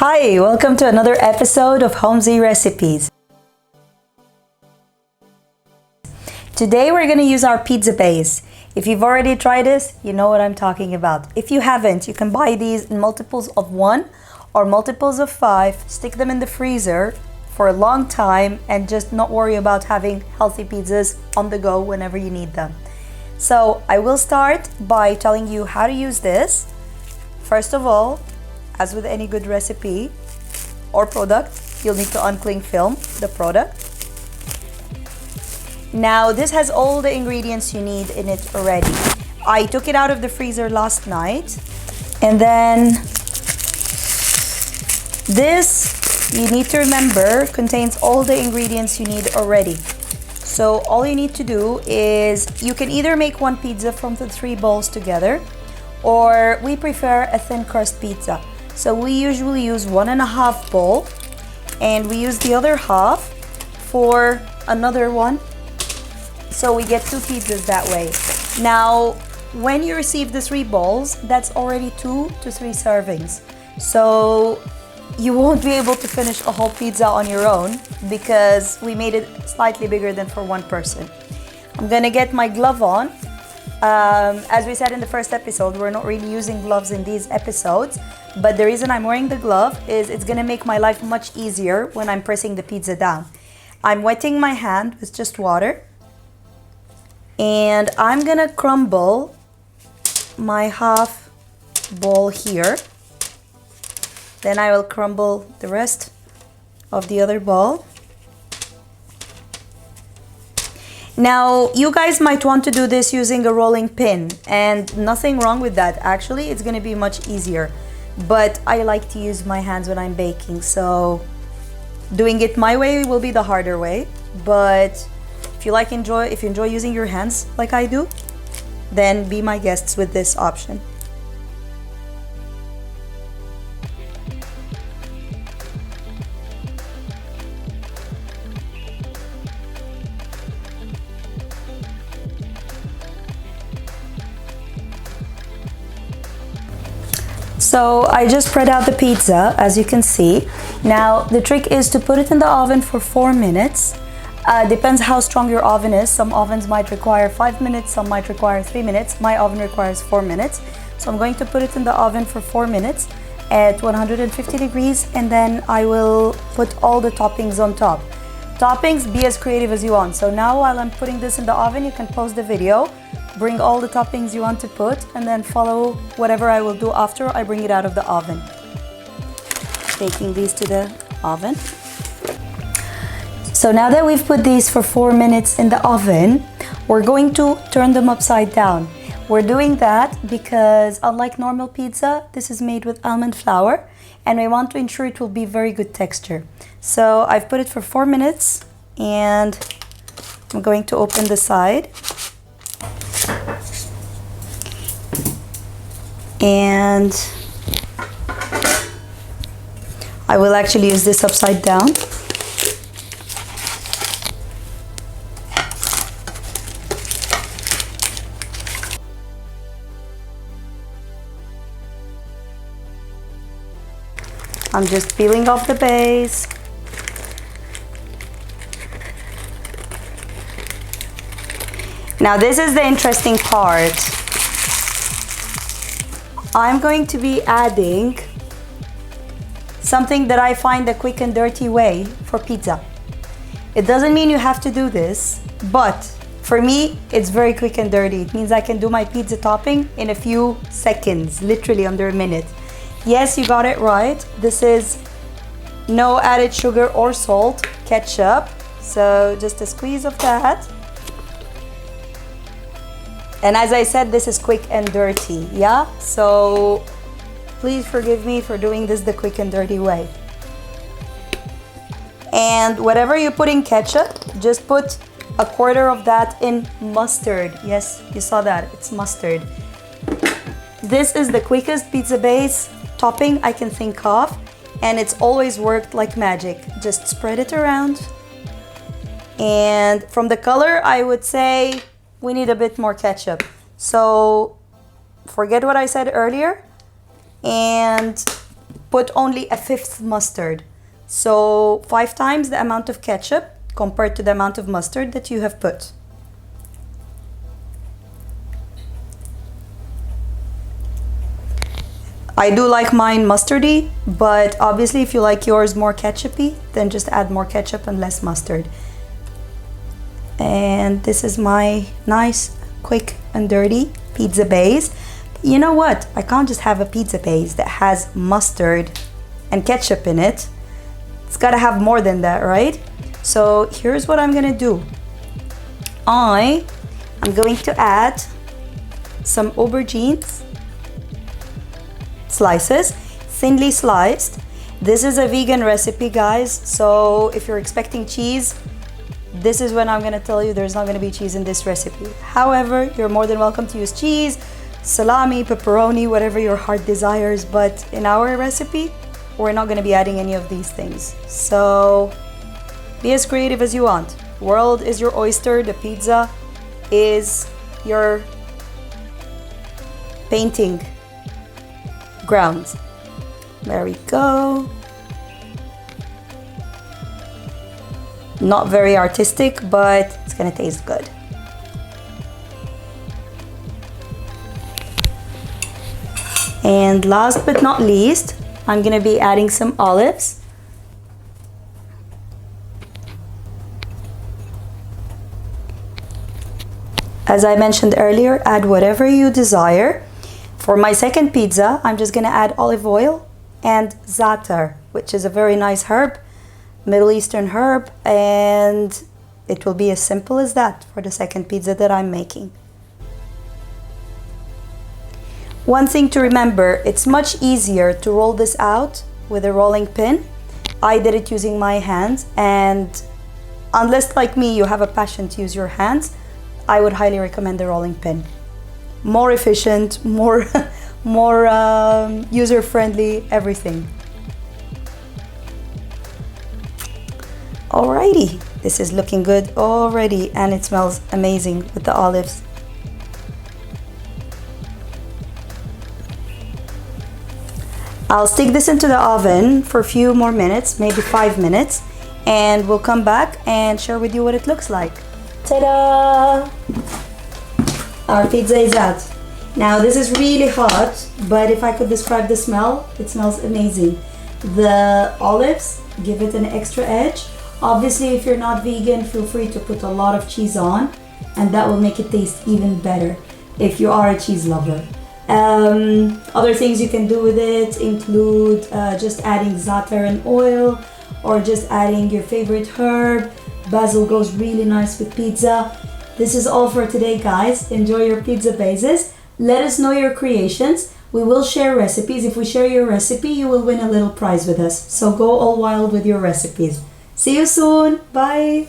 Hi, welcome to another episode of Yummzy Recipes. Today we're going to use our pizza base. If you've already tried this, you know what I'm talking about. If you haven't, you can buy these in multiples of 1 or multiples of 5, stick them in the freezer for a long time and just not worry about having healthy pizzas on the go whenever you need them. So I will start by telling you how to use this. First of all, as with any good recipe or product, you'll need to uncling film the product. Now this has all the ingredients you need in it already. I took it out of the freezer last night, and then this, you need to remember, contains all the ingredients you need already. So all you need to do is, you can either make one pizza from the 3 balls together, or we prefer a thin crust pizza. So we usually use 1.5 bowl, and we use the other half for another one. So we get 2 pizzas that way. Now, when you receive the 3 balls, that's already 2 to 3 servings. So you won't be able to finish a whole pizza on your own because we made it slightly bigger than for one person. I'm gonna get my glove on. As we said in the first episode, we're not really using gloves in these episodes, but the reason I'm wearing the glove is it's gonna make my life much easier when I'm pressing the pizza down. I'm wetting my hand with just water, and I'm gonna crumble my half ball here. Then I will crumble the rest of the other ball. Now, you guys might want to do this using a rolling pin, and nothing wrong with that. Actually, it's going to be much easier. But I like to use my hands when I'm baking, so doing it my way will be the harder way. But if you enjoy using your hands like I do, then be my guests with this option. So I just spread out the pizza, as you can see. Now the trick is to put it in the oven for 4 minutes. Depends how strong your oven is. Some ovens might require 5 minutes, some might require 3 minutes. My oven requires 4 minutes. So I'm going to put it in the oven for 4 minutes at 150 degrees, and then I will put all the toppings on top. Toppings, be as creative as you want. So now while I'm putting this in the oven, you can pause the video, bring all the toppings you want to put, and then follow whatever I will do after I bring it out of the oven. Taking these to the oven. So now that we've put these for 4 minutes in the oven, we're going to turn them upside down. We're doing that because, unlike normal pizza, this is made with almond flour, and we want to ensure it will be very good texture. So I've put it for 4 minutes, and I'm going to open the side. And I will actually use this upside down. I'm just peeling off the base. Now this is the interesting part. I'm going to be adding something that I find a quick and dirty way for pizza. It doesn't mean you have to do this, but for me, it's very quick and dirty. It means I can do my pizza topping in a few seconds, literally under a minute. Yes, you got it right. This is no added sugar or salt, ketchup. So just a squeeze of that. And as I said, this is quick and dirty, yeah? So please forgive me for doing this the quick and dirty way. And whatever you put in ketchup, just put 1/4 of that in mustard. Yes, you saw that, it's mustard. This is the quickest pizza base topping I can think of, and it's always worked like magic. Just spread it around. And from the color, I would say we need a bit more ketchup. So forget what I said earlier and put only a fifth mustard. So 5 times the amount of ketchup compared to the amount of mustard that you have put. I do like mine mustardy, but obviously if you like yours more ketchupy, then just add more ketchup and less mustard. And this is my nice, quick and dirty pizza base. You know what? I can't just have a pizza base that has mustard and ketchup in it. It's gotta have more than that, right? So here's what I'm gonna do. I'm going to add some aubergines, slices, thinly sliced. This is a vegan recipe, guys, so if you're expecting cheese, this is when I'm gonna tell you there's not gonna be cheese in this recipe. However, you're more than welcome to use cheese, salami, pepperoni, whatever your heart desires, but in our recipe, we're not gonna be adding any of these things. So be as creative as you want. World is your oyster, the pizza is your painting ground. There we go. Not very artistic, but it's gonna taste good. And last but not least, I'm gonna be adding some olives. As I mentioned earlier, add whatever you desire. For my second pizza, I'm just gonna add olive oil and za'atar, which is a very nice herb, Middle Eastern herb, and it will be as simple as that for the second pizza that I'm making. One thing to remember, it's much easier to roll this out with a rolling pin. I did it using my hands, and unless like me you have a passion to use your hands, I would highly recommend the rolling pin. More efficient, more user-friendly, everything. Alrighty, this is looking good already, and it smells amazing with the olives. I'll stick this into the oven for a few more minutes, maybe 5 minutes, and we'll come back and share with you what it looks like. Ta-da! Our pizza is out. Now this is really hot, but if I could describe the smell, it smells amazing. The olives give it an extra edge. Obviously, if you're not vegan, feel free to put a lot of cheese on, and that will make it taste even better if you are a cheese lover. Other things you can do with it include just adding za'atar and oil, or just adding your favorite herb. Basil goes really nice with pizza. This is all for today, guys. Enjoy your pizza bases. Let us know your creations. We will share recipes. If we share your recipe, you will win a little prize with us. So go all wild with your recipes. See you soon. Bye.